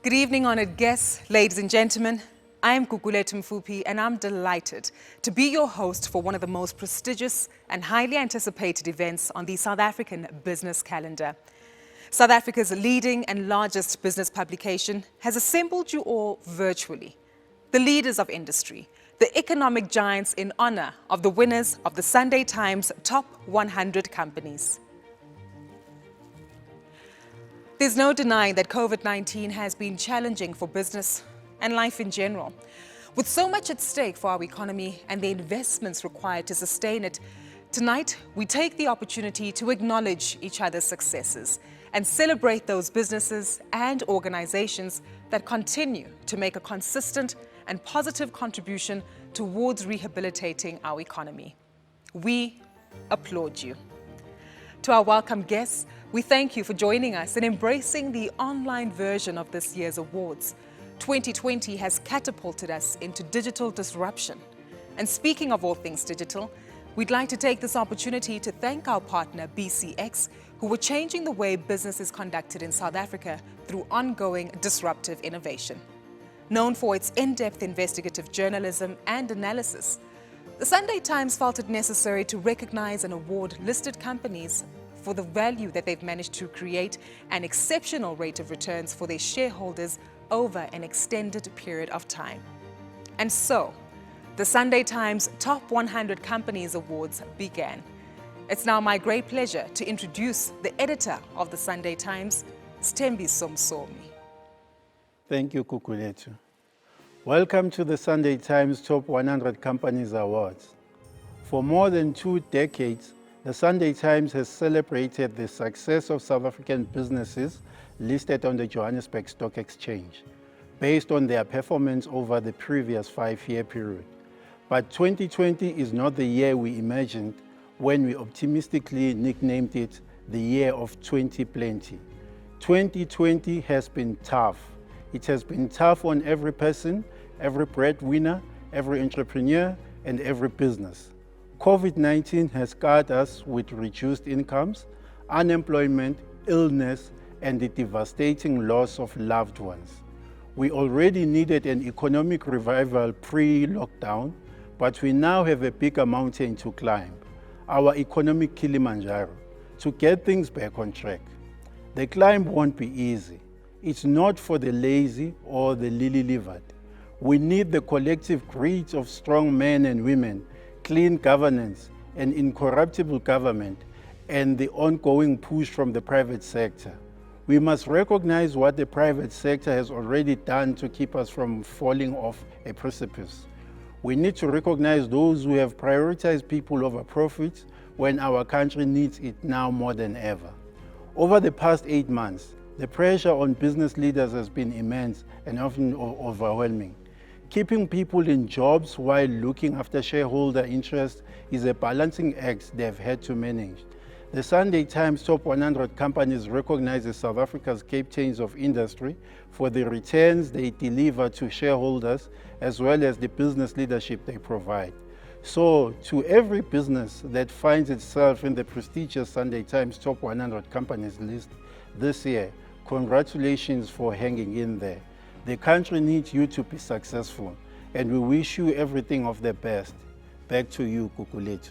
Good evening, honored guests, ladies and gentlemen. I am Gugulethu Mfuphi, and I'm delighted to be your host for one of the most prestigious and highly anticipated events on the South African business calendar. South Africa's leading and largest business publication has assembled you all virtually. The leaders of industry, the economic giants in honor of the winners of the Sunday Times Top 100 Companies. There's no denying that COVID-19 has been challenging for business and life in general. With so much at stake for our economy and the investments required to sustain it, tonight we take the opportunity to acknowledge each other's successes and celebrate those businesses and organizations that continue to make a consistent and positive contribution towards rehabilitating our economy. We applaud you. To our welcome guests, we thank you for joining us and embracing the online version of this year's awards. 2020 has catapulted us into digital disruption. And speaking of all things digital, we'd like to take this opportunity to thank our partner BCX, who are changing the way business is conducted in South Africa through ongoing disruptive innovation. Known for its in-depth investigative journalism and analysis, the Sunday Times felt it necessary to recognize and award listed companies for the value that they've managed to create an exceptional rate of returns for their shareholders over an extended period of time. And so, the Sunday Times Top 100 Companies Awards began. It's now my great pleasure to introduce the editor of the Sunday Times, Sthembiso Msomi. Thank you, Gugulethu. Welcome to the Sunday Times Top 100 Companies Awards. For more than 2 decades, the Sunday Times has celebrated the success of South African businesses listed on the Johannesburg Stock Exchange, based on their performance over the previous 5-year period. But 2020 is not the year we imagined when we optimistically nicknamed it the year of 2020. 2020 has been tough. It has been tough on every person, every breadwinner, every entrepreneur, and every business. COVID-19 has scarred us with reduced incomes, unemployment, illness, and the devastating loss of loved ones. We already needed an economic revival pre-lockdown, but we now have a bigger mountain to climb, our economic Kilimanjaro, to get things back on track. The climb won't be easy. It's not for the lazy or the lily-livered. We need the collective grit of strong men and women, clean governance, and incorruptible government, and the ongoing push from the private sector. We must recognize what the private sector has already done to keep us from falling off a precipice. We need to recognize those who have prioritized people over profits when our country needs it now more than ever. Over the past 8 months, the pressure on business leaders has been immense and often overwhelming. Keeping people in jobs while looking after shareholder interests is a balancing act they've had to manage. The Sunday Times Top 100 Companies recognizes South Africa's captains of industry for the returns they deliver to shareholders as well as the business leadership they provide. So, to every business that finds itself in the prestigious Sunday Times Top 100 Companies list this year, congratulations for hanging in there. The country needs you to be successful, and we wish you everything of the best. Back to you, Gugulethu.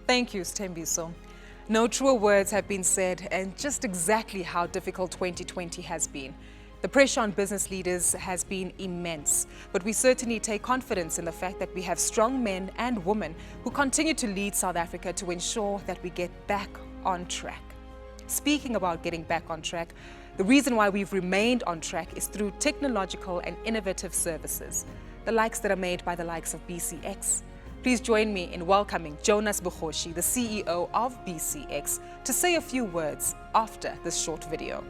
Thank you, Sthembiso. No truer words have been said, and just exactly how difficult 2020 has been. The pressure on business leaders has been immense, but we certainly take confidence in the fact that we have strong men and women who continue to lead South Africa to ensure that we get back on track. Speaking about getting back on track, the reason why we've remained on track is through technological and innovative services, the likes that are made by the likes of BCX. Please join me in welcoming Jonas Bukhoshi, the CEO of BCX, to say a few words after this short video.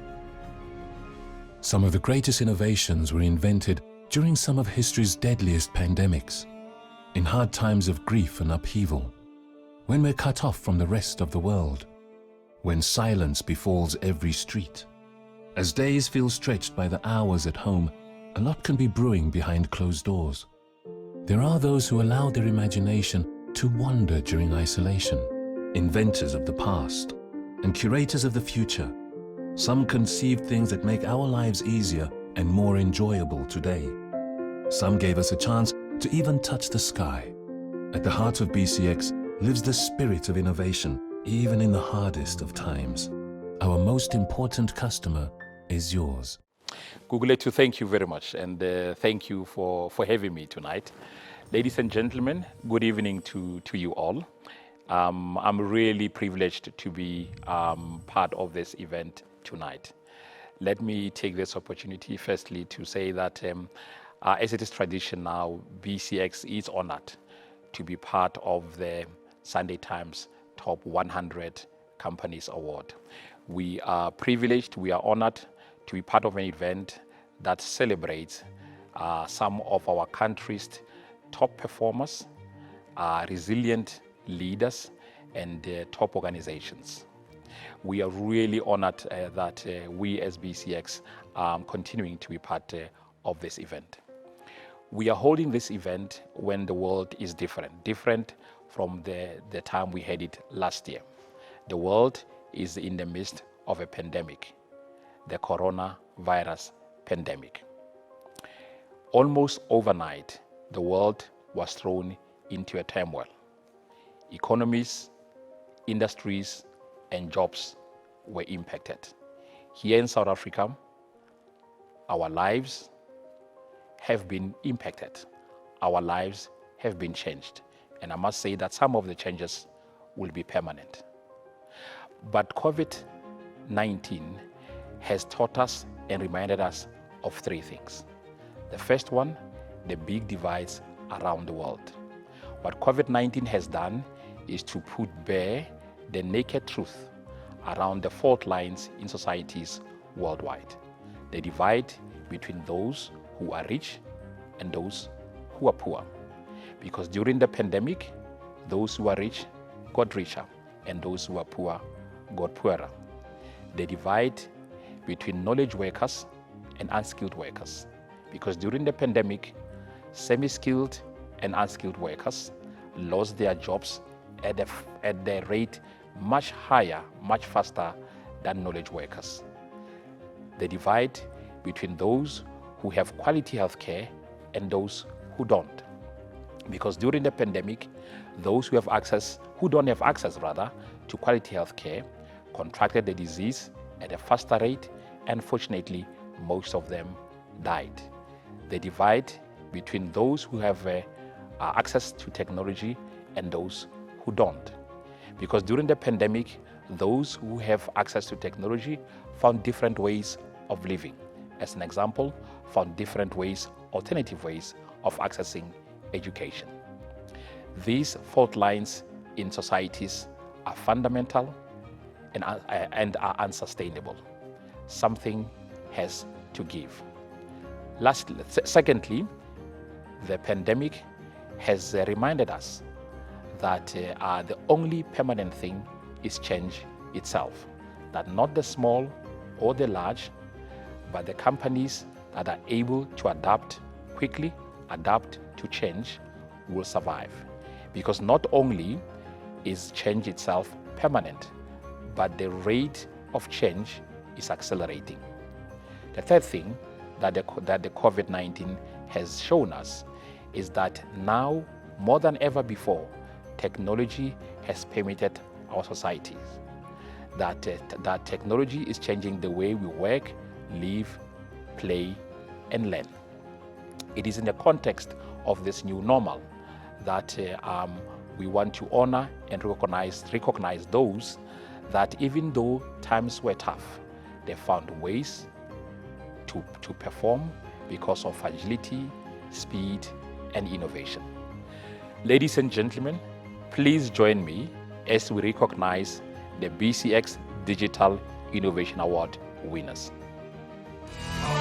Some of the greatest innovations were invented during some of history's deadliest pandemics, in hard times of grief and upheaval, when we're cut off from the rest of the world, when silence befalls every street. As days feel stretched by the hours at home, a lot can be brewing behind closed doors. There are those who allow their imagination to wander during isolation, inventors of the past and curators of the future, Some conceived things that make our lives easier and more enjoyable today. Some gave us a chance to even touch the sky. At the heart of BCX lives the spirit of innovation, even in the hardest of times. Our most important customer is yours. Gugulethu, thank you very much, and thank you for having me tonight. Ladies and gentlemen, good evening to you all. I'm really privileged to be part of this event tonight. Let me take this opportunity firstly to say that as it is tradition now, BCX is honored to be part of the Sunday Times Top 100 Companies Award. We are privileged, we are honored to be part of an event that celebrates some of our country's top performers, resilient leaders, and top organizations. We are really honored that we as BCX are continuing to be part of this event. We are holding this event when the world is different from the time we had it last year. The world is in the midst of a pandemic, the coronavirus pandemic. Almost overnight, the world was thrown into a turmoil. Economies, industries, and jobs were impacted. Here in South Africa, our lives have been impacted. Our lives have been changed. And I must say that some of the changes will be permanent. But COVID-19 has taught us and reminded us of three things. The first one, the big divides around the world. What COVID-19 has done is to put bare the naked truth around the fault lines in societies worldwide. The divide between those who are rich and those who are poor. Because during the pandemic, those who are rich got richer and those who are poor got poorer. The divide between knowledge workers and unskilled workers. Because during the pandemic, semi-skilled and unskilled workers lost their jobs at the rate much higher, much faster than knowledge workers. The divide between those who have quality health care and those who don't. Because during the pandemic, those who don't have access to quality health care contracted the disease at a faster rate, and fortunately, most of them died. The divide between those who have access to technology and those who don't. Because during the pandemic, those who have access to technology found different ways of living. As an example, found different ways, alternative ways of accessing education. These fault lines in societies are fundamental and are unsustainable. Something has to give. Secondly, the pandemic has reminded us that the only permanent thing is change itself. That not the small or the large, but the companies that are able to adapt quickly, adapt to change, will survive. Because not only is change itself permanent, but the rate of change is accelerating. The third thing that the COVID-19 has shown us is that now, more than ever before, technology has permeated our societies. That technology is changing the way we work, live, play, and learn. It is in the context of this new normal that we want to honor and recognize those that even though times were tough, they found ways to perform because of agility, speed, and innovation. Ladies and gentlemen, please join me as we recognize the BCX Digital Innovation Award winners.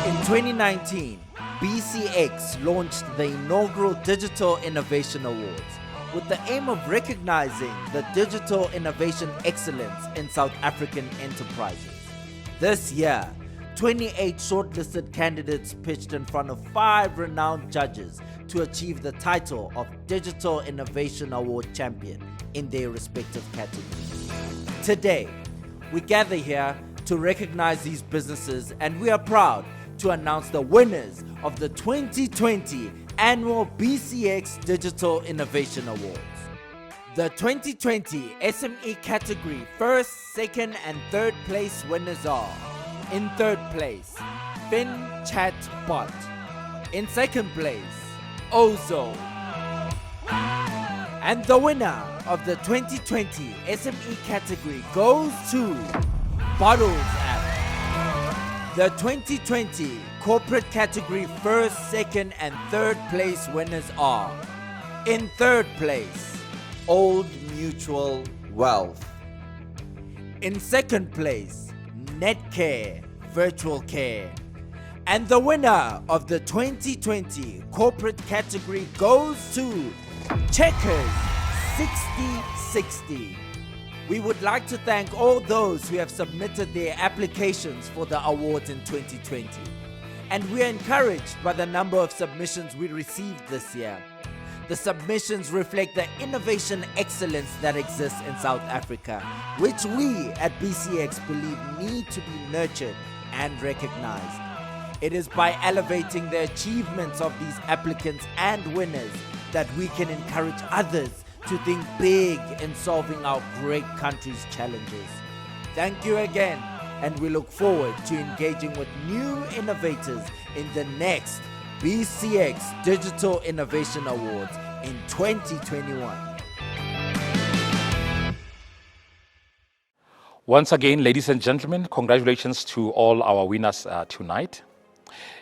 In 2019, BCX launched the inaugural Digital Innovation Awards with the aim of recognizing the digital innovation excellence in South African enterprises. This year, 28 shortlisted candidates pitched in front of 5 renowned judges to achieve the title of Digital Innovation Award champion in their respective categories. Today, we gather here to recognize these businesses, and we are proud to announce the winners of the 2020 Annual BCX Digital Innovation Awards. The 2020 SME category first, second, and third place winners are: in third place, FinChatBot; in second place, Ozo; and the winner of the 2020 SME category goes to Bottles App. The 2020 corporate category first, second, and third place winners are: in third place, Old Mutual Wealth; in second place, Netcare Virtual Care; and the winner of the 2020 corporate category goes to Checkers 6060. We would like to thank all those who have submitted their applications for the awards in 2020. And we are encouraged by the number of submissions we received this year. The submissions reflect the innovation excellence that exists in South Africa, which we at BCX believe need to be nurtured and recognized. It is by elevating the achievements of these applicants and winners that we can encourage others to think big in solving our great country's challenges. Thank you again, and we look forward to engaging with new innovators in the next BCX Digital Innovation Awards in 2021. Once again, ladies and gentlemen, congratulations to all our winners tonight.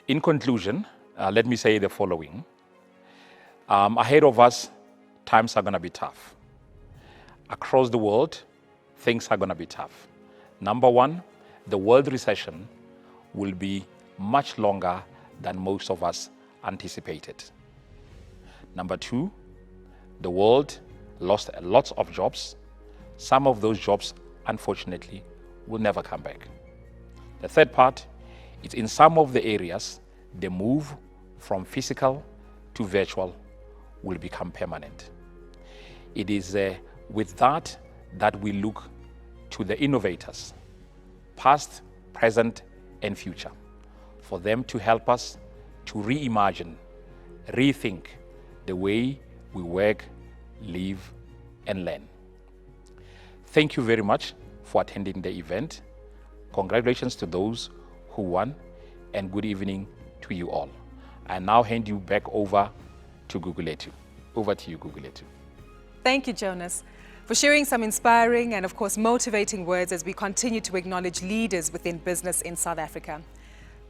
In conclusion, let me say the following. Ahead of us, times are going to be tough. Across the world, things are going to be tough. Number one, the world recession will be much longer than most of us anticipated. Number two, the world lost lots of jobs. Some of those jobs, unfortunately, will never come back. The third part is in some of the areas, the move from physical to virtual will become permanent. It is with that we look to the innovators, past, present, and future, for them to help us to reimagine, rethink the way we work, live, and learn. Thank you very much for attending the event. Congratulations to those who won, and good evening to you all. I now hand you back over to Gugulethu. Over to you, Gugulethu. Thank you, Jonas, for sharing some inspiring and, of course, motivating words as we continue to acknowledge leaders within business in South Africa.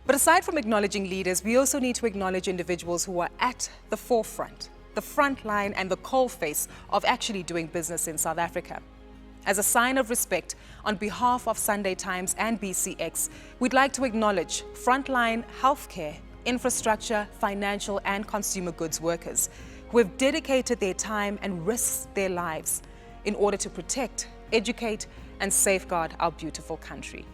But aside from acknowledging leaders, we also need to acknowledge individuals who are at the forefront, the front line and the coalface of actually doing business in South Africa. As a sign of respect, on behalf of Sunday Times and BCX, we'd like to acknowledge frontline healthcare, infrastructure, financial and consumer goods workers who have dedicated their time and risked their lives in order to protect, educate and safeguard our beautiful country.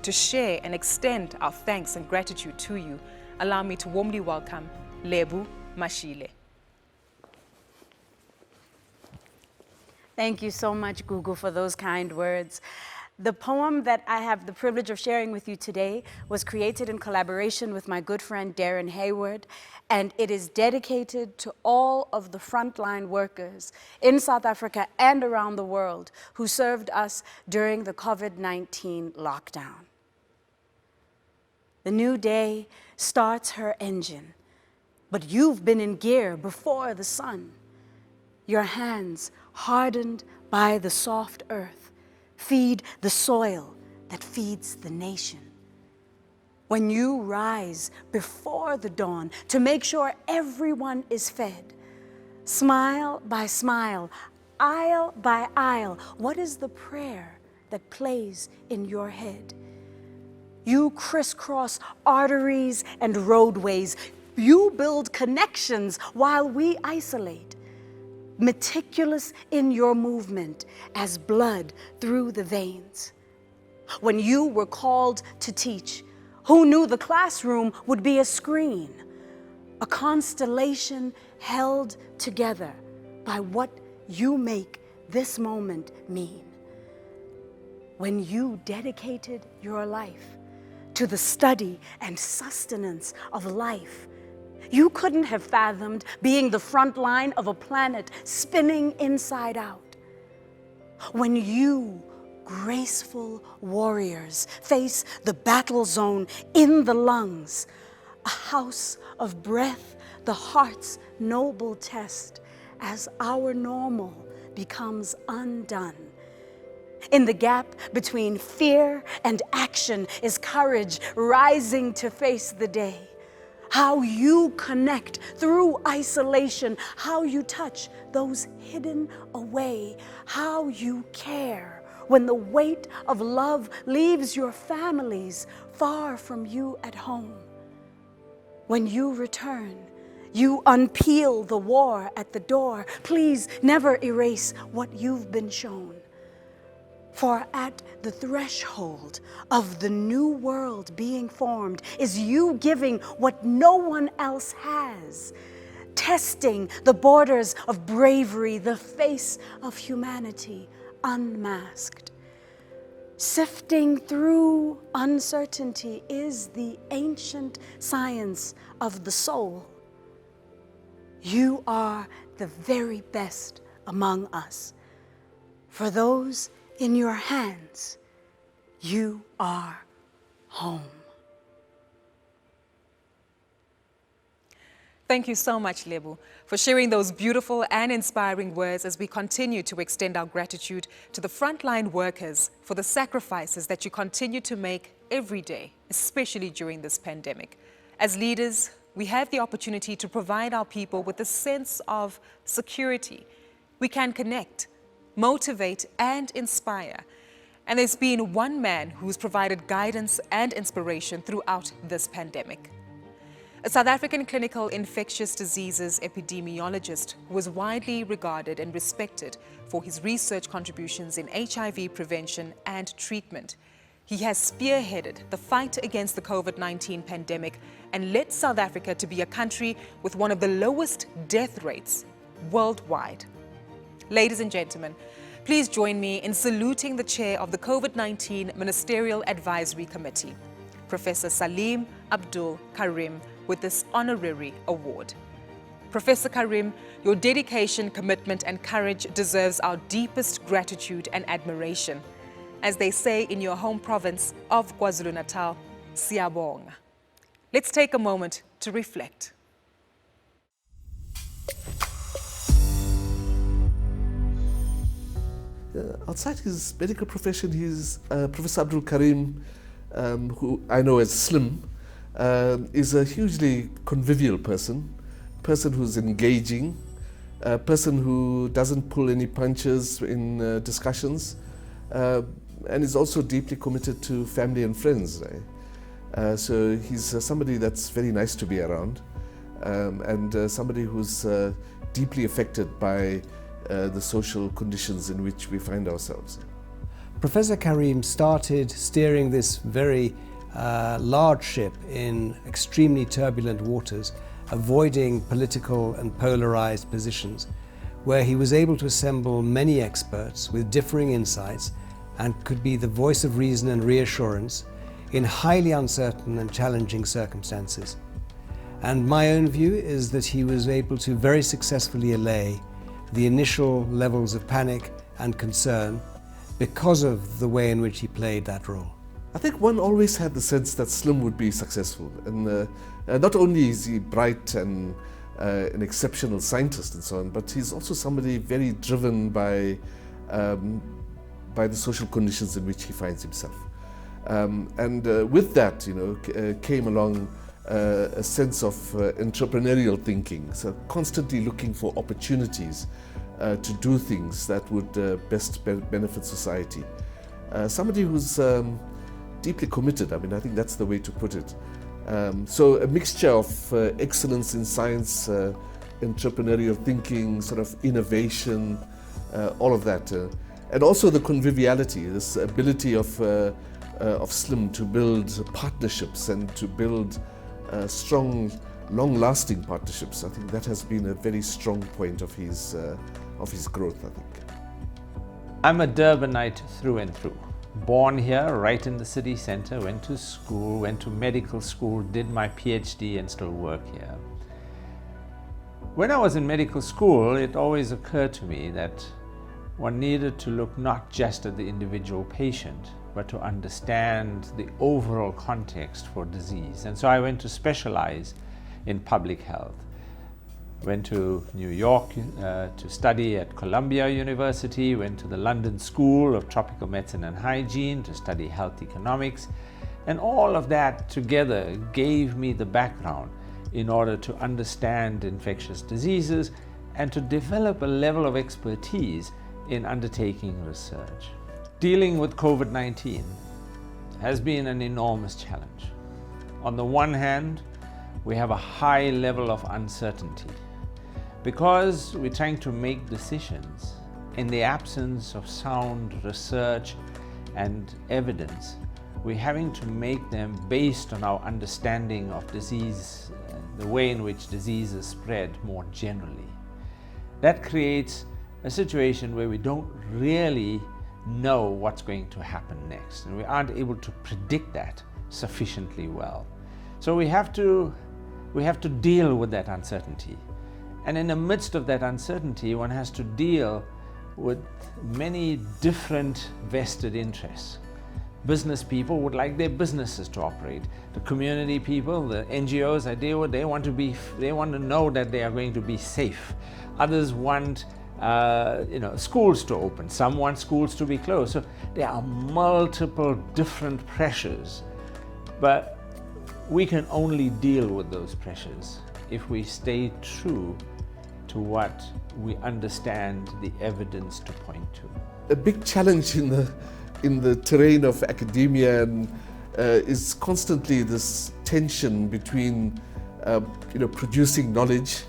To share and extend our thanks and gratitude to you, allow me to warmly welcome Lebu Mashile. Thank you so much, Gugu, for those kind words. The poem that I have the privilege of sharing with you today was created in collaboration with my good friend Darren Hayward, and it is dedicated to all of the frontline workers in South Africa and around the world who served us during the COVID-19 lockdown. The new day starts her engine, but you've been in gear before the sun. Your hands, hardened by the soft earth, feed the soil that feeds the nation. When you rise before the dawn to make sure everyone is fed, smile by smile, aisle by aisle, what is the prayer that plays in your head? You crisscross arteries and roadways. You build connections while we isolate. Meticulous in your movement as blood through the veins. When you were called to teach, who knew the classroom would be a screen, a constellation held together by what you make this moment mean? when you dedicated your life to the study and sustenance of life. You couldn't have fathomed being the front line of a planet spinning inside out. When you, graceful warriors, face the battle zone in the lungs, a house of breath, the heart's noble test, as our normal becomes undone. In the gap between fear and action is courage rising to face the day. How you connect through isolation, how you touch those hidden away, how you care when the weight of love leaves your families far from you at home. When you return, you unpeel the war at the door. Please never erase what you've been shown. For at the threshold of the new world being formed is you giving what no one else has, testing the borders of bravery, the face of humanity unmasked. Sifting through uncertainty is the ancient science of the soul. You are the very best among us. For those in your hands, you are home. Thank you so much, Lebu, for sharing those beautiful and inspiring words as we continue to extend our gratitude to the frontline workers for the sacrifices that you continue to make every day, especially during this pandemic. As leaders, we have the opportunity to provide our people with a sense of security. We can connect, motivate, and inspire. And there's been one man who's provided guidance and inspiration throughout this pandemic. A South African clinical infectious diseases epidemiologist who was widely regarded and respected for his research contributions in HIV prevention and treatment. He has spearheaded the fight against the COVID-19 pandemic and led South Africa to be a country with one of the lowest death rates worldwide. Ladies and gentlemen, please join me in saluting the chair of the COVID-19 Ministerial Advisory Committee, Professor Salim Abdul Karim, with this honorary award. Professor Karim, your dedication, commitment, and courage deserves our deepest gratitude and admiration. As they say in your home province of KwaZulu-Natal, Siyabonga. Let's take a moment to reflect. Outside his medical profession, he's Professor Abdul Karim, who I know as Slim, is a hugely convivial person who's engaging, a person who doesn't pull any punches in discussions, and is also deeply committed to family and friends. Right? So he's somebody that's very nice to be around, and somebody who's deeply affected by the social conditions in which we find ourselves. Professor Karim started steering this very large ship in extremely turbulent waters, avoiding political and polarized positions, where he was able to assemble many experts with differing insights and could be the voice of reason and reassurance in highly uncertain and challenging circumstances. And my own view is that he was able to very successfully allay the initial levels of panic and concern because of the way in which he played that role. I think one always had the sense that Slim would be successful, and not only is he bright and an exceptional scientist and so on, but he's also somebody very driven by the social conditions in which he finds himself. And with that, came along a sense of entrepreneurial thinking, so constantly looking for opportunities to do things that would best benefit society. Somebody who's deeply committed, I think that's the way to put it. So a mixture of excellence in science, entrepreneurial thinking, sort of innovation, all of that. And also the conviviality, this ability of Slim to build partnerships and to build strong, long-lasting partnerships. I think that has been a very strong point of his growth, I think. I'm a Durbanite through and through. born here, right in the city center, went to school, went to medical school, did my PhD and still work here. When I was in medical school, it always occurred to me that one needed to look not just at the individual patient, but to understand the overall context for disease. And so I went to specialize in public health. Went to New York to study at Columbia University, went to the London School of Tropical Medicine and Hygiene to study health economics, and all of that together gave me the background in order to understand infectious diseases and to develop a level of expertise in undertaking research. Dealing with COVID-19 has been an enormous challenge. On the one hand, we have a high level of uncertainty because we're trying to make decisions in the absence of sound research and evidence. We're having to make them based on our understanding of disease, the way in which diseases spread more generally. That creates a situation where we don't really know what's going to happen next, and we aren't able to predict that sufficiently well. So we have to deal with that uncertainty. And in the midst of that uncertainty, one has to deal with many different vested interests. Business people would like their businesses to operate. The community people, the NGOs I deal with, they want to know that they are going to be safe. Others want schools to open. Some want schools to be closed. So there are multiple different pressures, but we can only deal with those pressures if we stay true to what we understand the evidence to point to. A big challenge in the terrain of academia is constantly this tension between producing knowledge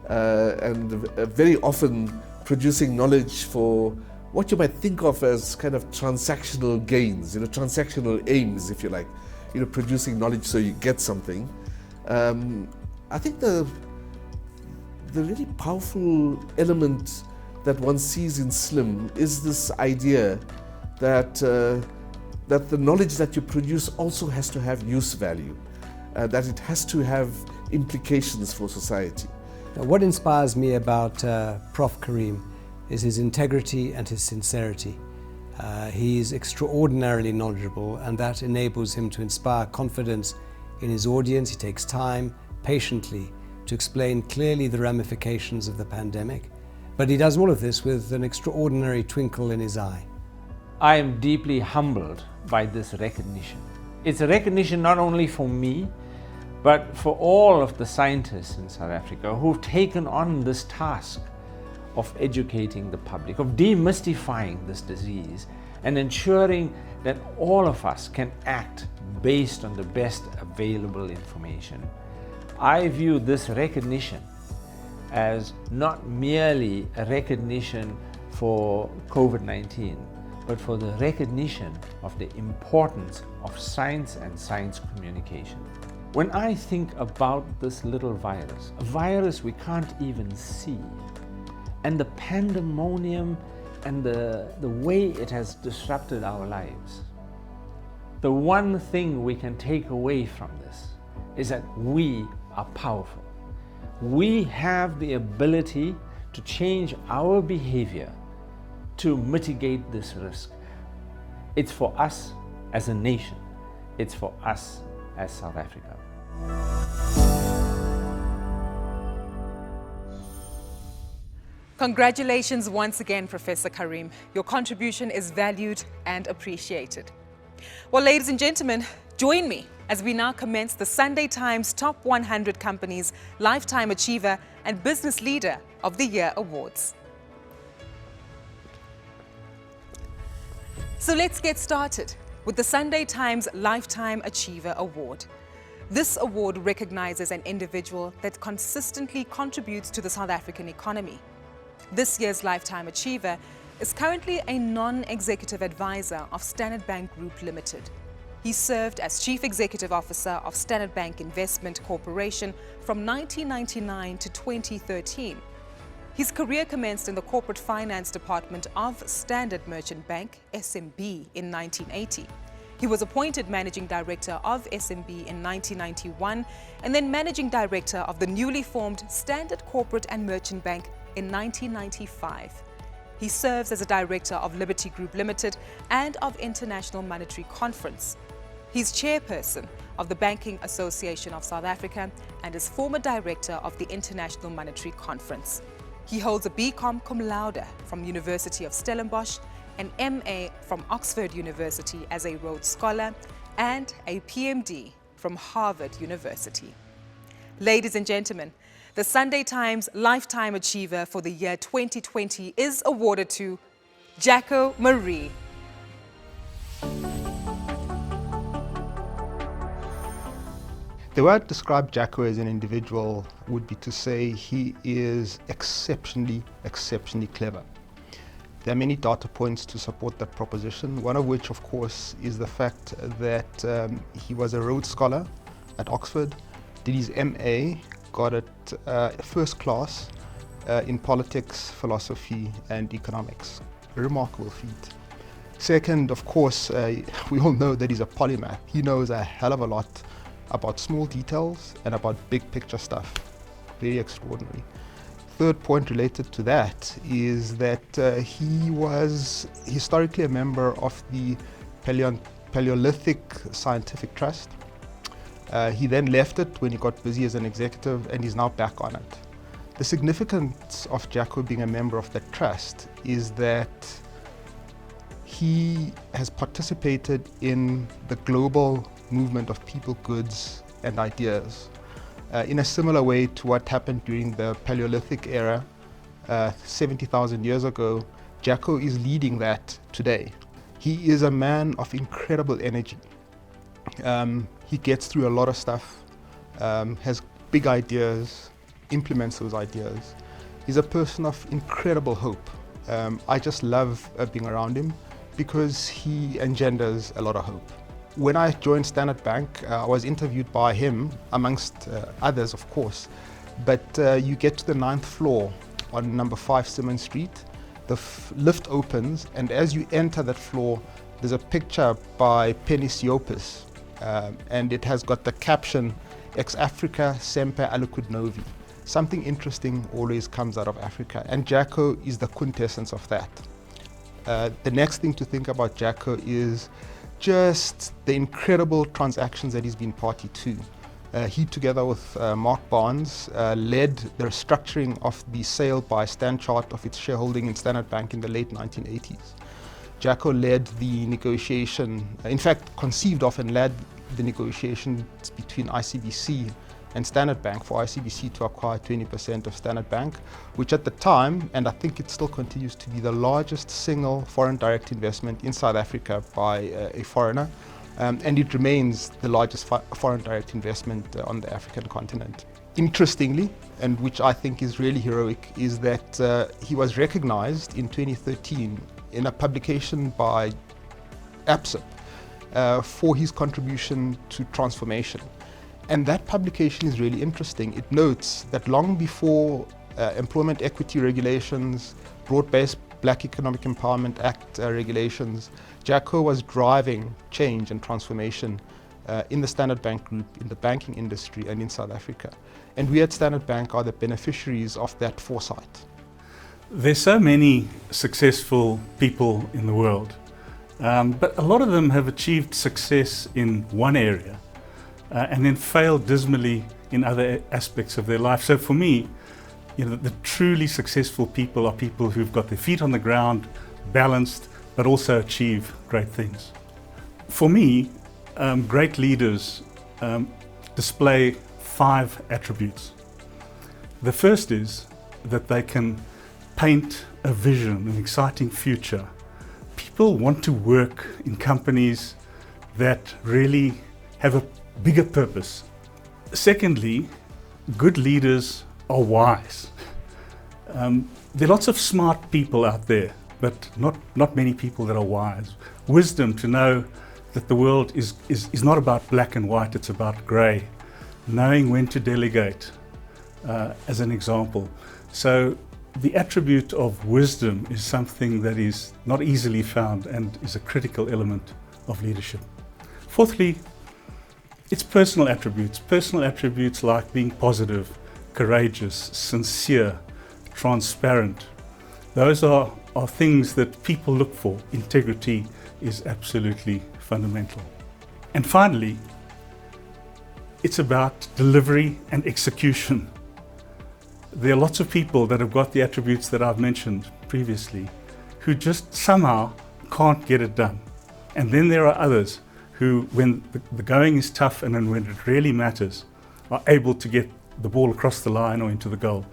and very often producing knowledge for what you might think of as kind of transactional gains, transactional aims, if you like, producing knowledge so you get something. I think the really powerful element that one sees in SLIM is this idea that the knowledge that you produce also has to have use value, that it has to have implications for society. What inspires me about Prof. Karim is his integrity and his sincerity. He's extraordinarily knowledgeable, and that enables him to inspire confidence in his audience. He takes time, patiently, to explain clearly the ramifications of the pandemic, but he does all of this with an extraordinary twinkle in his eye. I am deeply humbled by this recognition. It's a recognition not only for me, but for all of the scientists in South Africa who've taken on this task of educating the public, of demystifying this disease and ensuring that all of us can act based on the best available information. I view this recognition as not merely a recognition for COVID-19, but for the recognition of the importance of science and science communication. When I think about this little virus, a virus we can't even see, and the pandemonium and the way it has disrupted our lives, the one thing we can take away from this is that we are powerful. We have the ability to change our behavior to mitigate this risk. It's for us as a nation. It's for us as South Africa. Congratulations once again, Professor Karim. Your contribution is valued and appreciated. Well, ladies and gentlemen, join me as we now commence the Sunday Times Top 100 Companies Lifetime Achiever and Business Leader of the Year Awards. So let's get started with the Sunday Times Lifetime Achiever Award. This award recognizes an individual that consistently contributes to the South African economy. This year's Lifetime Achiever is currently a non-executive advisor of Standard Bank Group Limited. He served as Chief Executive Officer of Standard Bank Investment Corporation from 1999 to 2013. His career commenced in the corporate finance department of Standard Merchant Bank, SMB, in 1980. He was appointed managing director of SMB in 1991 and then managing director of the newly formed Standard Corporate and Merchant Bank in 1995. He serves as a director of Liberty Group Limited and of International Monetary Conference. He's chairperson of the Banking Association of South Africa and is former director of the International Monetary Conference. He holds a BCom cum laude from University of Stellenbosch, an MA from Oxford University as a Rhodes Scholar, and a PhD from Harvard University. Ladies and gentlemen, the Sunday Times Lifetime Achiever for the year 2020 is awarded to Jacko Maree. The way I'd describe Jacko as an individual would be to say he is exceptionally clever. There are many data points to support that proposition, one of which, of course, is the fact that he was a Rhodes Scholar at Oxford, did his MA, got it first class in politics, philosophy and economics. A remarkable feat. Second, of course, we all know that he's a polymath. He knows a hell of a lot about small details and about big picture stuff. Very extraordinary. Third point related to that is that he was historically a member of the Paleolithic Scientific Trust. He then left it when he got busy as an executive and he's now back on it. The significance of Jacko being a member of that trust is that he has participated in the global movement of people, goods and ideas in a similar way to what happened during the Paleolithic era 70,000 years ago. Jacko is leading that today. He is a man of incredible energy. He gets through a lot of stuff, has big ideas, implements those ideas. He's a person of incredible hope. I just love being around him because he engenders a lot of hope. When I joined Standard Bank, I was interviewed by him, amongst others, of course. But you get to the 9th floor on number 5 Simmons Street, the lift opens, and as you enter that floor, there's a picture by Penny Siopis, and it has got the caption, Ex Africa Semper Aliquid Novi. Something interesting always comes out of Africa, and Jacko is the quintessence of that. The next thing to think about Jacko is just the incredible transactions that he's been party to. He, together with Mark Barnes, led the restructuring of the sale by Stan Chart of its shareholding in Standard Bank in the late 1980s. Jacko led the negotiation, in fact conceived of and led the negotiations between ICBC and Standard Bank for ICBC to acquire 20% of Standard Bank, which at the time, and I think it still continues to be, the largest single foreign direct investment in South Africa by a foreigner, and it remains the largest foreign direct investment on the African continent. Interestingly, and which I think is really heroic, is that he was recognized in 2013 in a publication by APSIP for his contribution to transformation. And that publication is really interesting. It notes that long before Employment Equity Regulations, Broad-Based Black Economic Empowerment Act regulations, Jacko was driving change and transformation in the Standard Bank Group, in the banking industry and in South Africa. And we at Standard Bank are the beneficiaries of that foresight. There's so many successful people in the world, but a lot of them have achieved success in one area and then failed dismally in other aspects of their life. So for me, the truly successful people are people who've got their feet on the ground, balanced, but also achieve great things. For me, great leaders display 5 attributes. The first is that they can paint a vision, an exciting future. People want to work in companies that really have a bigger purpose. Secondly, good leaders are wise. There are lots of smart people out there, but not many people that are wise. Wisdom to know that the world is not about black and white, it's about grey. Knowing when to delegate, as an example. So the attribute of wisdom is something that is not easily found and is a critical element of leadership. Fourthly, it's personal attributes like being positive, courageous, sincere, transparent. Those are things that people look for. Integrity is absolutely fundamental. And finally, it's about delivery and execution. There are lots of people that have got the attributes that I've mentioned previously who just somehow can't get it done. And then there are others who, when the going is tough and then when it really matters, are able to get the ball across the line or into the goal.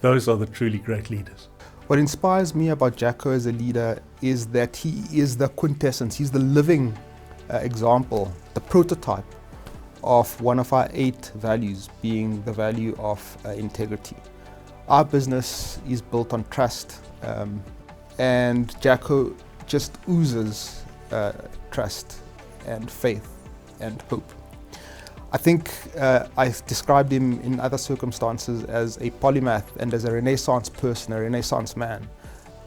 Those are the truly great leaders. What inspires me about Jacko as a leader is that he is the quintessence, he's the living example, the prototype of one of our 8 values, being the value of integrity. Our business is built on trust, and Jacko just oozes trust and faith and hope. I think I've described him in other circumstances as a polymath and as a Renaissance person, a Renaissance man.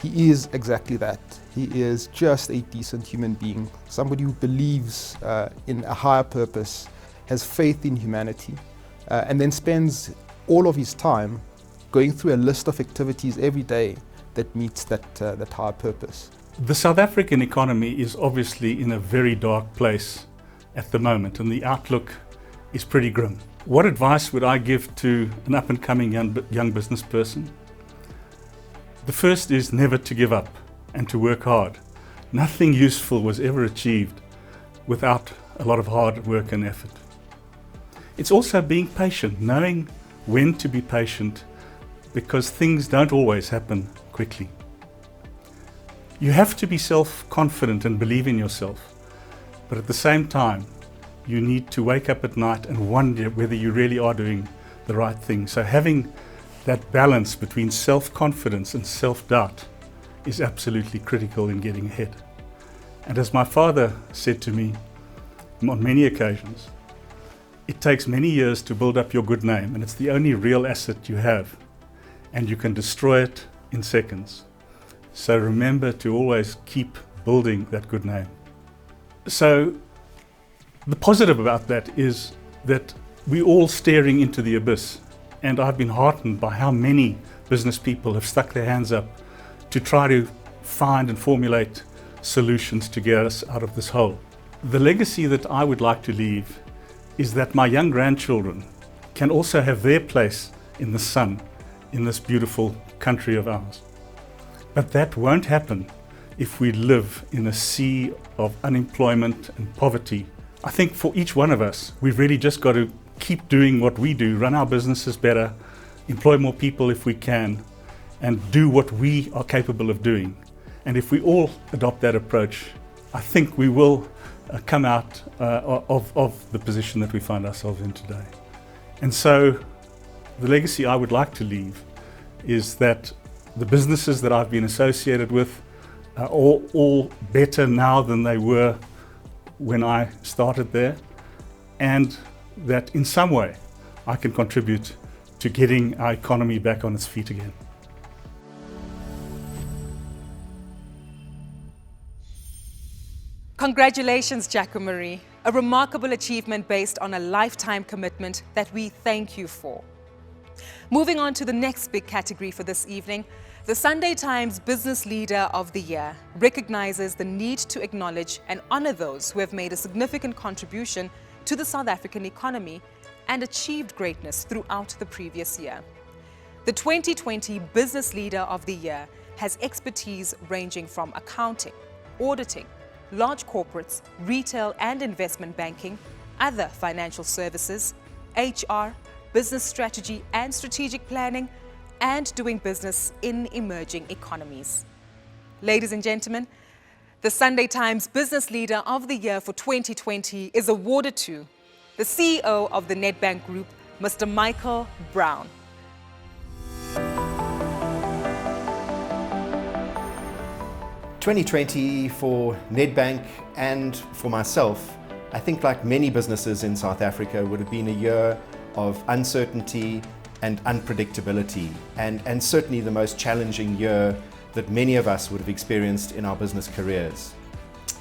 He is exactly that. He is just a decent human being, somebody who believes in a higher purpose, has faith in humanity, and then spends all of his time going through a list of activities every day that meets that higher purpose. The South African economy is obviously in a very dark place at the moment, and the outlook is pretty grim. What advice would I give to an up-and-coming young business person? The first is never to give up and to work hard. Nothing useful was ever achieved without a lot of hard work and effort. It's also being patient, knowing when to be patient, because things don't always happen quickly. You have to be self-confident and believe in yourself, but at the same time, you need to wake up at night and wonder whether you really are doing the right thing. So having that balance between self-confidence and self-doubt is absolutely critical in getting ahead. And as my father said to me on many occasions, it takes many years to build up your good name, and it's the only real asset you have, and you can destroy it in seconds. So remember to always keep building that good name. So the positive about that is that we're all staring into the abyss, and I've been heartened by how many business people have stuck their hands up to try to find and formulate solutions to get us out of this hole. The legacy that I would like to leave is that my young grandchildren can also have their place in the sun in this beautiful country of ours. But that won't happen if we live in a sea of unemployment and poverty. I think for each one of us, we've really just got to keep doing what we do, run our businesses better, employ more people if we can, and do what we are capable of doing. And if we all adopt that approach, I think we will come out of the position that we find ourselves in today. And so the legacy I would like to leave is that the businesses that I've been associated with are all better now than they were when I started there, and that in some way I can contribute to getting our economy back on its feet again. Congratulations, Jacko Maree. A remarkable achievement based on a lifetime commitment that we thank you for. Moving on to the next big category for this evening, the Sunday Times Business Leader of the Year recognizes the need to acknowledge and honor those who have made a significant contribution to the South African economy and achieved greatness throughout the previous year. The 2020 Business Leader of the Year has expertise ranging from accounting, auditing, large corporates, retail and investment banking, other financial services, HR, business strategy and strategic planning, and doing business in emerging economies. Ladies and gentlemen, the Sunday Times Business Leader of the Year for 2020 is awarded to the CEO of the Nedbank Group, Mr. Michael Brown. "2020 for Nedbank and for myself, I think like many businesses in South Africa, would have been a year of uncertainty and unpredictability, and certainly the most challenging year that many of us would have experienced in our business careers.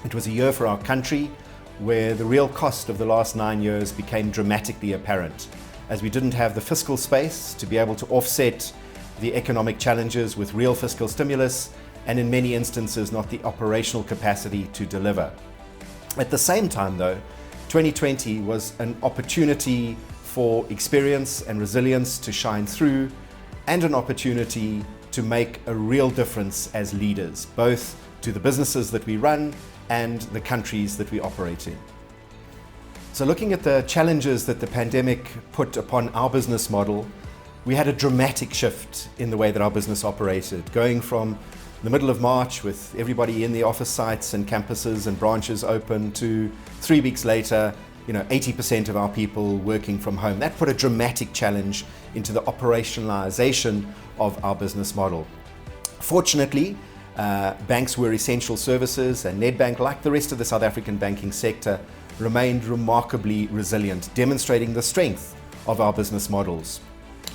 It was a year for our country where the real cost of the last 9 years became dramatically apparent, as we didn't have the fiscal space to be able to offset the economic challenges with real fiscal stimulus, and in many instances not the operational capacity to deliver. At the same time though, 2020 was an opportunity for experience and resilience to shine through, and an opportunity to make a real difference as leaders, both to the businesses that we run and the countries that we operate in. So looking at the challenges that the pandemic put upon our business model, we had a dramatic shift in the way that our business operated, going from the middle of March with everybody in the office sites and campuses and branches open to 3 weeks later, 80% of our people working from home. That put a dramatic challenge into the operationalization of our business model. Fortunately, banks were essential services, and Nedbank, like the rest of the South African banking sector, remained remarkably resilient, demonstrating the strength of our business models.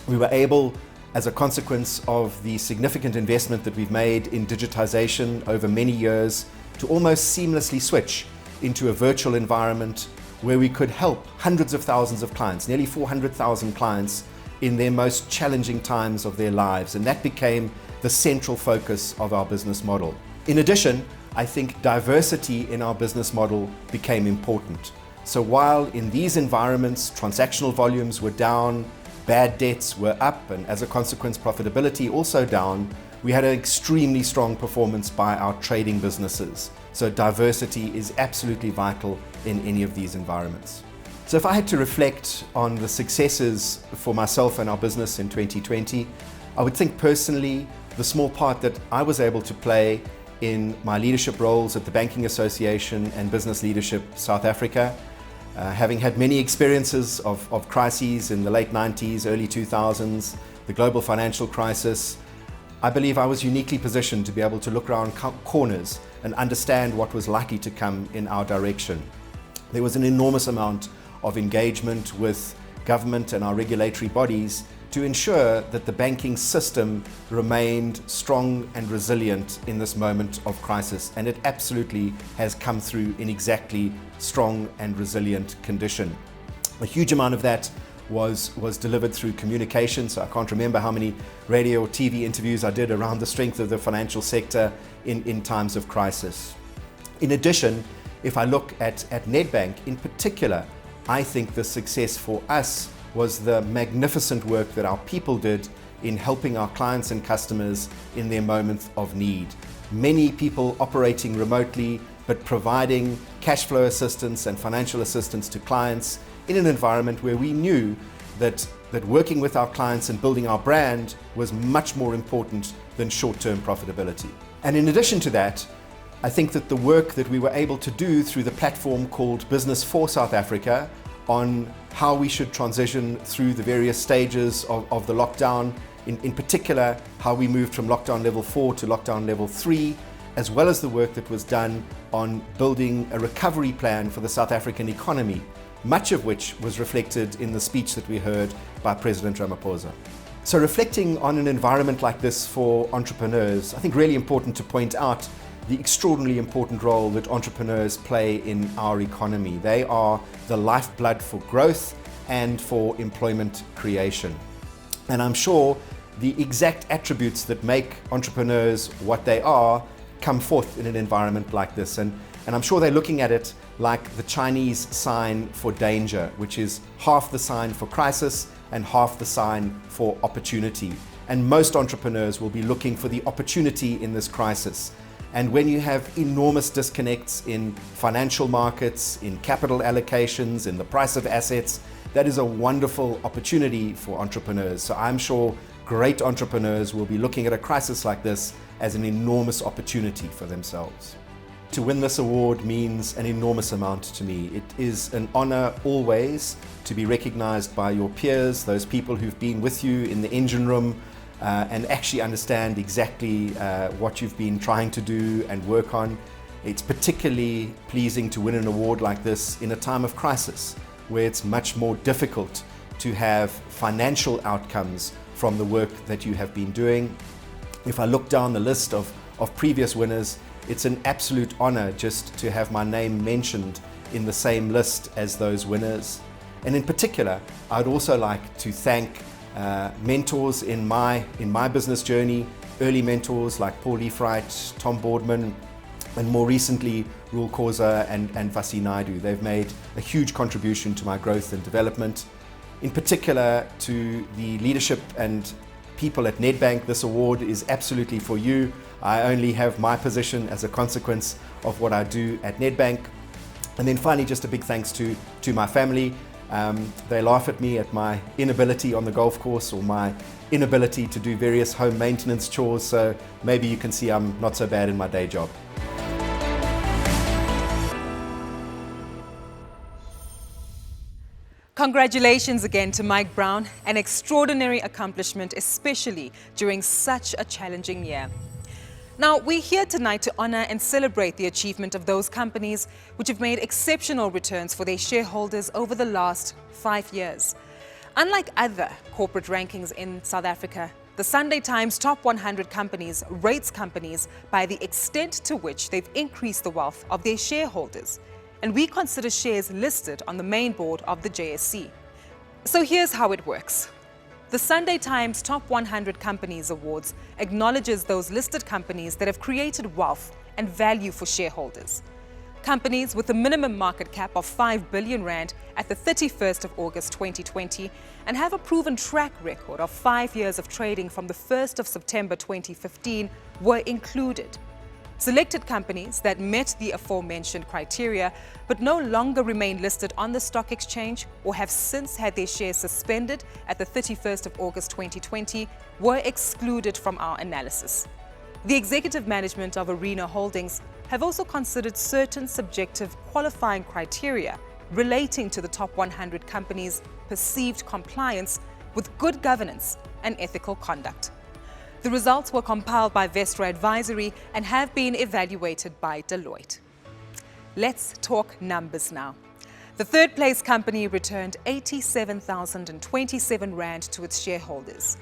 We were able, as a consequence of the significant investment that we've made in digitization over many years, to almost seamlessly switch into a virtual environment where we could help hundreds of thousands of clients, nearly 400,000 clients, in their most challenging times of their lives. And that became the central focus of our business model. In addition, I think diversity in our business model became important. So while in these environments transactional volumes were down, bad debts were up, and as a consequence profitability also down, we had an extremely strong performance by our trading businesses. So diversity is absolutely vital in any of these environments. So if I had to reflect on the successes for myself and our business in 2020, I would think personally the small part that I was able to play in my leadership roles at the Banking Association and Business Leadership South Africa, having had many experiences of crises in the late 90s, early 2000s, the global financial crisis, I believe I was uniquely positioned to be able to look around corners and understand what was likely to come in our direction. There was an enormous amount of engagement with government and our regulatory bodies to ensure that the banking system remained strong and resilient in this moment of crisis. And it absolutely has come through in exactly strong and resilient condition. A huge amount of that was delivered through communication. So I can't remember how many radio or TV interviews I did around the strength of the financial sector in times of crisis. In addition, if I look at Nedbank in particular, I think the success for us was the magnificent work that our people did in helping our clients and customers in their moments of need. Many people operating remotely, but providing cash flow assistance and financial assistance to clients in an environment where we knew that working with our clients and building our brand was much more important than short-term profitability. And in addition to that, I think that the work that we were able to do through the platform called Business for South Africa on how we should transition through the various stages of the lockdown, in particular how we moved from lockdown level 4 to lockdown level 3, as well as the work that was done on building a recovery plan for the South African economy, much of which was reflected in the speech that we heard by President Ramaphosa. So reflecting on an environment like this for entrepreneurs, I think really important to point out the extraordinarily important role that entrepreneurs play in our economy. They are the lifeblood for growth and for employment creation. And I'm sure the exact attributes that make entrepreneurs what they are come forth in an environment like this. And I'm sure they're looking at it like the Chinese sign for danger, which is half the sign for crisis and half the sign for opportunity. And most entrepreneurs will be looking for the opportunity in this crisis. And when you have enormous disconnects in financial markets, in capital allocations, in the price of assets, that is a wonderful opportunity for entrepreneurs. So I'm sure great entrepreneurs will be looking at a crisis like this as an enormous opportunity for themselves. To win this award means an enormous amount to me. It is an honor always to be recognized by your peers, those people who've been with you in the engine room, and actually understand exactly what you've been trying to do and work on. It's particularly pleasing to win an award like this in a time of crisis, where it's much more difficult to have financial outcomes from the work that you have been doing. If I look down the list of previous winners, it's an absolute honor just to have my name mentioned in the same list as those winners. And in particular, I'd also like to thank mentors in my business journey, early mentors like Paul Leifright, Tom Boardman, and more recently, Roel Khoza and Vasi Naidu. They've made a huge contribution to my growth and development. In particular, to the leadership and people at Nedbank, this award is absolutely for you. I only have my position as a consequence of what I do at Nedbank. And then finally, just a big thanks to my family. They laugh at me at my inability on the golf course or my inability to do various home maintenance chores, so maybe you can see I'm not so bad in my day job. Congratulations again to Mike Brown, an extraordinary accomplishment, especially during such a challenging year. Now, we're here tonight to honor and celebrate the achievement of those companies which have made exceptional returns for their shareholders over the last 5 years. Unlike other corporate rankings in South Africa, the Sunday Times Top 100 Companies rates companies by the extent to which they've increased the wealth of their shareholders. And we consider shares listed on the main board of the JSE. So here's how it works. The Sunday Times Top 100 Companies Awards acknowledges those listed companies that have created wealth and value for shareholders. Companies with a minimum market cap of 5 billion rand at the 31st of August 2020 and have a proven track record of 5 years of trading from the 1st of September 2015 were included. Selected companies that met the aforementioned criteria but no longer remain listed on the stock exchange or have since had their shares suspended at the 31st of August 2020 were excluded from our analysis. The executive management of Arena Holdings have also considered certain subjective qualifying criteria relating to the top 100 companies' perceived compliance with good governance and ethical conduct. The results were compiled by Vestra Advisory and have been evaluated by Deloitte. Let's talk numbers now. The third place company returned 87,027 rand to its shareholders.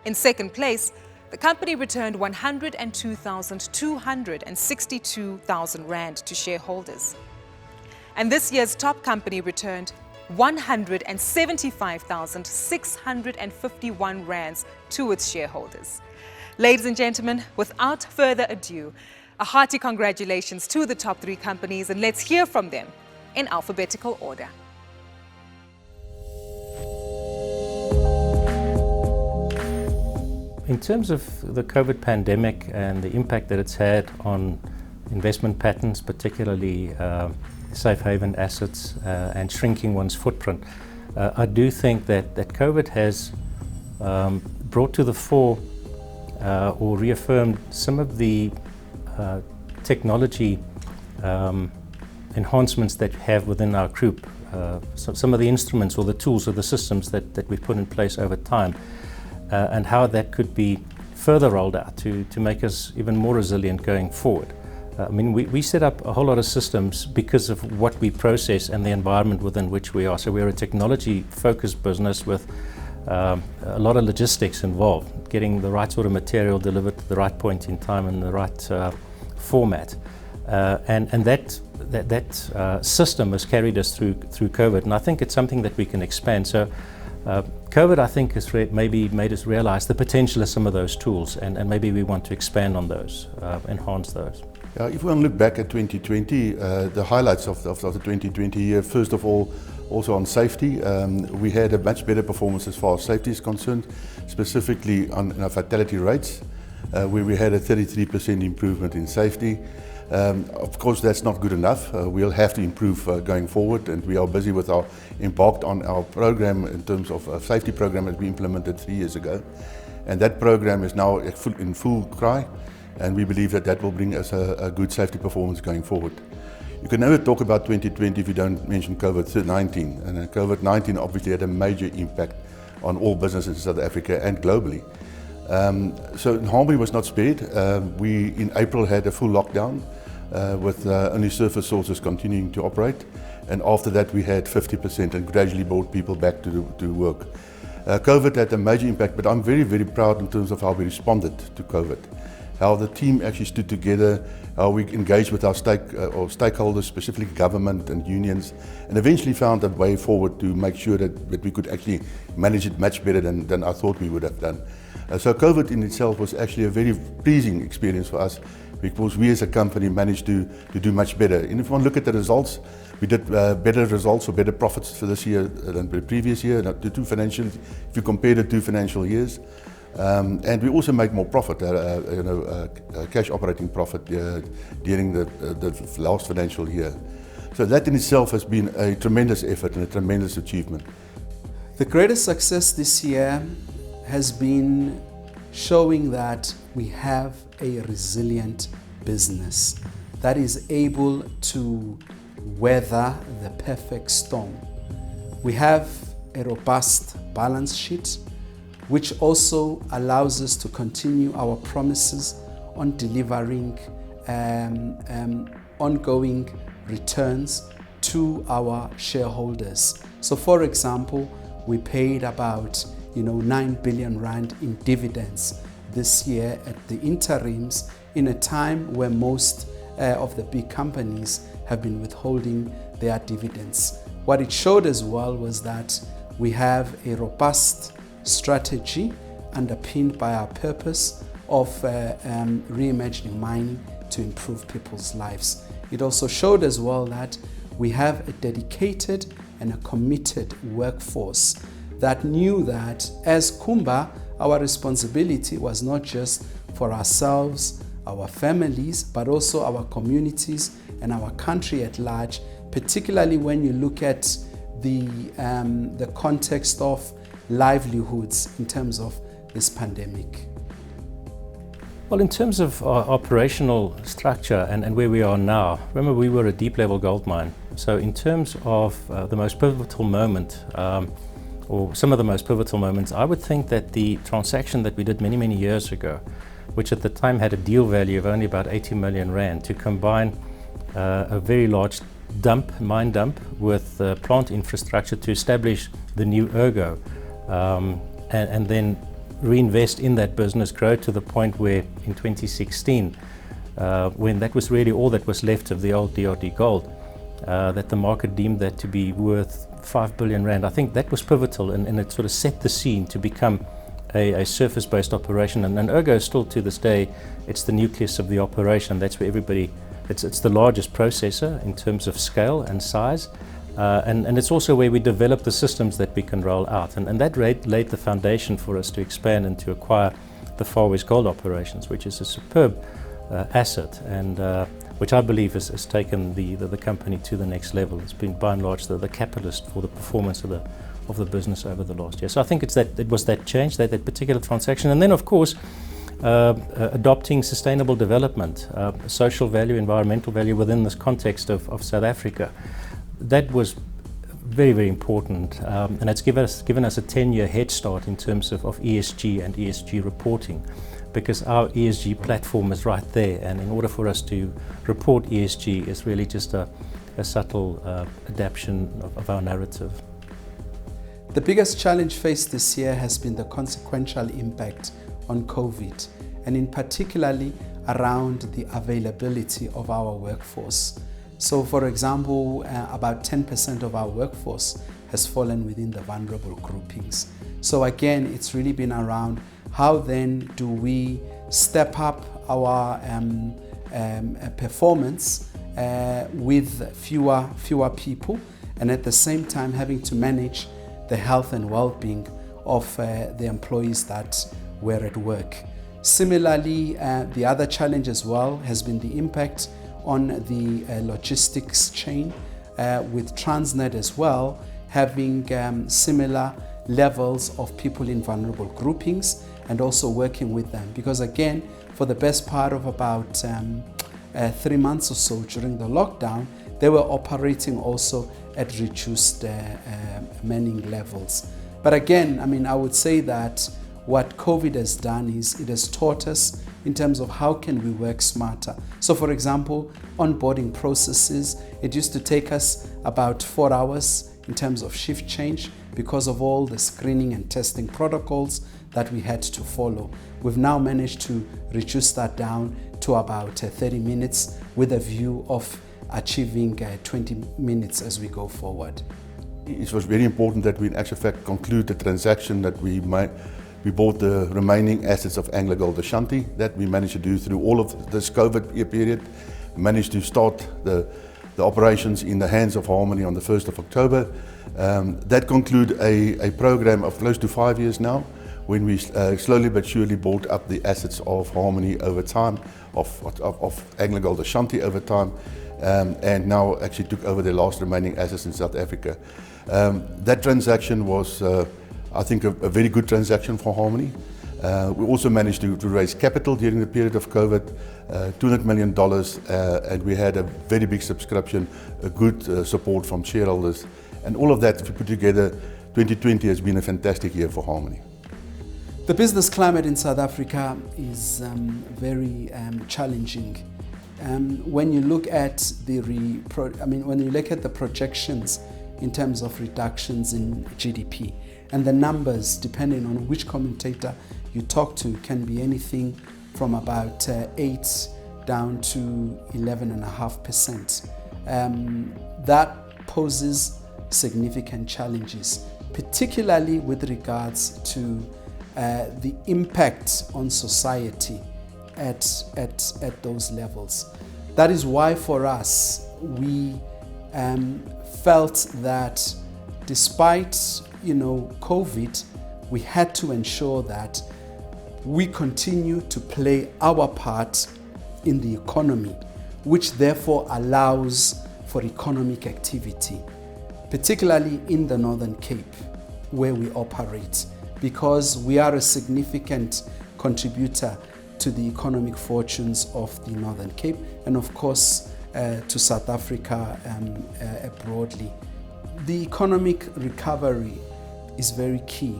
In second place, the company returned 102,262 rand to shareholders. And this year's top company returned 175,651 rands to its shareholders. Ladies and gentlemen, without further ado, a hearty congratulations to the top 3 companies, and let's hear from them in alphabetical order. In terms of the COVID pandemic and the impact that it's had on investment patterns, particularly safe haven assets and shrinking one's footprint, I do think that COVID has brought to the fore or reaffirmed some of the technology enhancements that we have within our group, some of the instruments or the tools or the systems that we've put in place over time, and how that could be further rolled out to make us even more resilient going forward. I mean, we set up a whole lot of systems because of what we process and the environment within which we are. So we're a technology-focused business with a lot of logistics involved, getting the right sort of material delivered to the right point in time and the right format. And that system has carried us through COVID, and I think it's something that we can expand. So COVID, I think, has maybe made us realize the potential of some of those tools, and maybe we want to expand on those, enhance those. If we want to look back at 2020, the highlights of the 2020 year, first of all, also on safety, we had a much better performance as far as safety is concerned, specifically on our fatality rates, where we had a 33% improvement in safety. Of course, that's not good enough. We'll have to improve going forward, and we are busy with embarked on our program in terms of a safety program that we implemented 3 years ago. And that program is now in full cry, and we believe that will bring us a good safety performance going forward. You can never talk about 2020 if you don't mention COVID-19, and COVID-19 obviously had a major impact on all businesses in South Africa and globally. So Harmony was not spared. We in April had a full lockdown. with only surface sources continuing to operate. And after that, we had 50% and gradually brought people back to work. COVID had a major impact, but I'm very, very proud in terms of how we responded to COVID. How the team actually stood together, how we engaged with our stakeholders, specifically government and unions, and eventually found a way forward to make sure that we could actually manage it much better than I thought we would have done. So COVID in itself was actually a very pleasing experience for us, because we as a company managed to do much better. And if one look at the results, we did better results or better profits for this year than the previous year, if you compare the 2 financial years. And we also make more profit, cash operating profit during the last financial year. So that in itself has been a tremendous effort and a tremendous achievement. The greatest success this year has been showing that we have a resilient business that is able to weather the perfect storm. We have a robust balance sheet, which also allows us to continue our promises on delivering ongoing returns to our shareholders. So for example, we paid about 9 billion rand in dividends this year at the interims, in a time where most of the big companies have been withholding their dividends. What it showed as well was that we have a robust strategy underpinned by our purpose of reimagining mining to improve people's lives. It also showed as well that we have a dedicated and a committed workforce that knew that as Kumba, our responsibility was not just for ourselves, our families, but also our communities and our country at large, particularly when you look at the context of livelihoods in terms of this pandemic. Well, in terms of our operational structure and where we are now, remember we were a deep level gold mine. So in terms of the most pivotal moment, or some of the most pivotal moments, I would think that the transaction that we did many, many years ago, which at the time had a deal value of only about 80 million rand, to combine a very large mine dump with plant infrastructure to establish the new Ergo, and then reinvest in that business, grow to the point where in 2016, when that was really all that was left of the old DRD Gold, that the market deemed that to be worth 5 billion rand. I think that was pivotal, and it sort of set the scene to become a surface-based operation. And Ergo still to this day, it's the nucleus of the operation. That's where everybody, it's the largest processor in terms of scale and size. And it's also where we develop the systems that we can roll out. And that laid the foundation for us to expand and to acquire the Far West Gold Operations, which is a superb asset, and which I believe has taken the company to the next level. It's been by and large the catalyst for the performance of the business over the last year. So I think it was that change, that particular transaction. And then of course, adopting sustainable development, social value, environmental value within this context of South Africa. That was very, very important, and it's given us a 10-year head start in terms of ESG and ESG reporting, because our ESG platform is right there, and in order for us to report ESG is really just a subtle adaptation of our narrative. The biggest challenge faced this year has been the consequential impact on COVID, and in particularly around the availability of our workforce. So for example, about 10% of our workforce has fallen within the vulnerable groupings. So again, it's really been around how then do we step up our performance with fewer people, and at the same time having to manage the health and well-being of the employees that were at work. Similarly, the other challenge as well has been the impact on the logistics chain, with Transnet as well having similar levels of people in vulnerable groupings, and also working with them. Because again, for the best part of about 3 months or so during the lockdown, they were operating also at reduced manning levels. But again, I mean, I would say that what COVID has done is it has taught us in terms of how can we work smarter. So for example, onboarding processes, it used to take us about 4 hours in terms of shift change because of all the screening and testing protocols that we had to follow. We've now managed to reduce that down to about 30 minutes with a view of achieving 20 minutes as we go forward. It was very important that we in actual fact conclude the transaction that we bought the remaining assets of AngloGold Ashanti. That we managed to do through all of this COVID period. We managed to start the operations in the hands of Harmony on the 1st of October. That concluded a program of close to 5 years now, when we slowly but surely bought up the assets of Harmony over time, of AngloGold Ashanti over time, and now actually took over the last remaining assets in South Africa. That transaction was, I think, a very good transaction for Harmony. We also managed to raise capital during the period of COVID, $200 million, and we had a very big subscription, a good support from shareholders. And all of that, if we put together, 2020 has been a fantastic year for Harmony. The business climate in South Africa is very challenging. When you look at when you look at the projections in terms of reductions in GDP, and the numbers, depending on which commentator you talk to, can be anything from about 8 down to 11.5%. That poses significant challenges, particularly with regards to the impact on society at those levels. That is why for us, we felt that despite COVID, we had to ensure that we continue to play our part in the economy, which therefore allows for economic activity, particularly in the Northern Cape, where we operate, because we are a significant contributor to the economic fortunes of the Northern Cape and of course to South Africa broadly. The economic recovery is very key,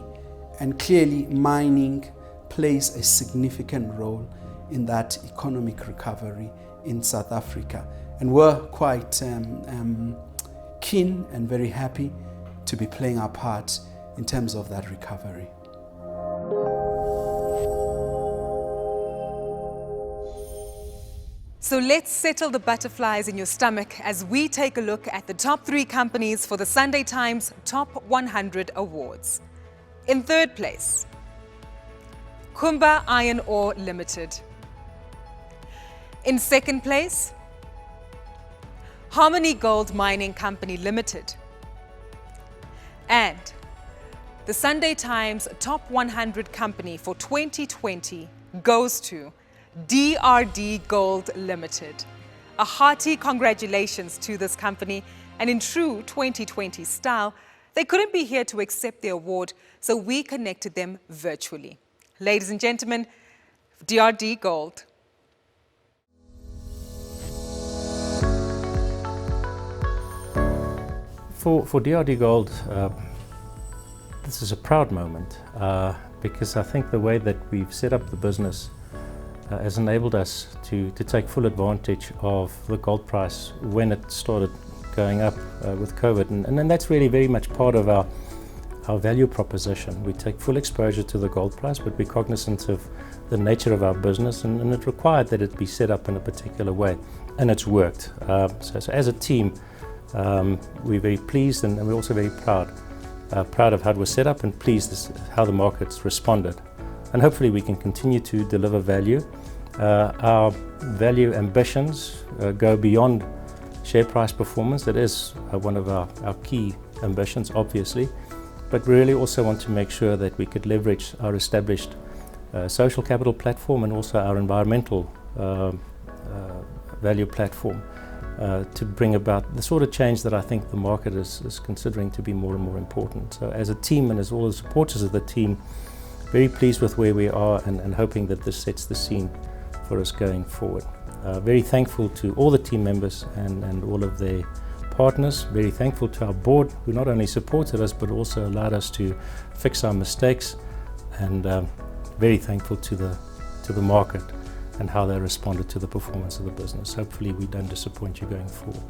and clearly mining plays a significant role in that economic recovery in South Africa. And we're quite keen and very happy to be playing our part in terms of that recovery. So let's settle the butterflies in your stomach as we take a look at the top 3 companies for the Sunday Times Top 100 Awards. In third place, Kumba Iron Ore Limited. In second place, Harmony Gold Mining Company Limited. And the Sunday Times Top 100 Company for 2020 goes to DRD Gold Limited. A hearty congratulations to this company, and in true 2020 style, they couldn't be here to accept the award, so we connected them virtually. Ladies and gentlemen, DRD Gold. For DRD Gold, this is a proud moment because I think the way that we've set up the business has enabled us to take full advantage of the gold price when it started going up with COVID. And then that's really very much part of our value proposition. We take full exposure to the gold price, but we're cognizant of the nature of our business, and it required that it be set up in a particular way, and it's worked. So as a team, we're very pleased, and we're also very proud of how it was set up, and pleased how the markets responded. And hopefully we can continue to deliver value. Our value ambitions go beyond share price performance. That is one of our key ambitions, obviously, but we really also want to make sure that we could leverage our established social capital platform and also our environmental value platform to bring about the sort of change that I think the market is considering to be more and more important. So as a team, and as all the supporters of the team, very pleased with where we are, and hoping that this sets the scene for us going forward. Very thankful to all the team members and all of their partners. Very thankful to our board, who not only supported us but also allowed us to fix our mistakes, and very thankful to the market and how they responded to the performance of the business. Hopefully we don't disappoint you going forward.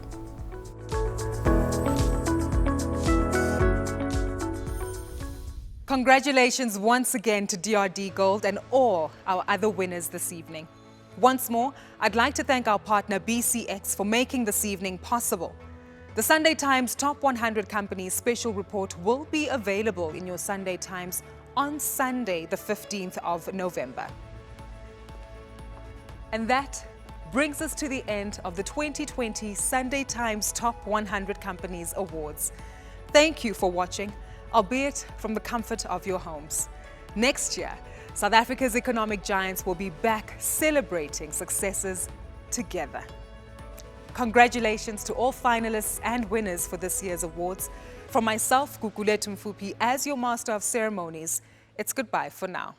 Congratulations once again to DRD Gold and all our other winners this evening. Once more, I'd like to thank our partner BCX for making this evening possible. The Sunday Times Top 100 Companies special report will be available in your Sunday Times on Sunday, the 15th of November. And that brings us to the end of the 2020 Sunday Times Top 100 Companies Awards. Thank you for watching, albeit from the comfort of your homes. Next year, South Africa's economic giants will be back celebrating successes together. Congratulations to all finalists and winners for this year's awards. From myself, Gugulethu Mfuphi, as your Master of Ceremonies, it's goodbye for now.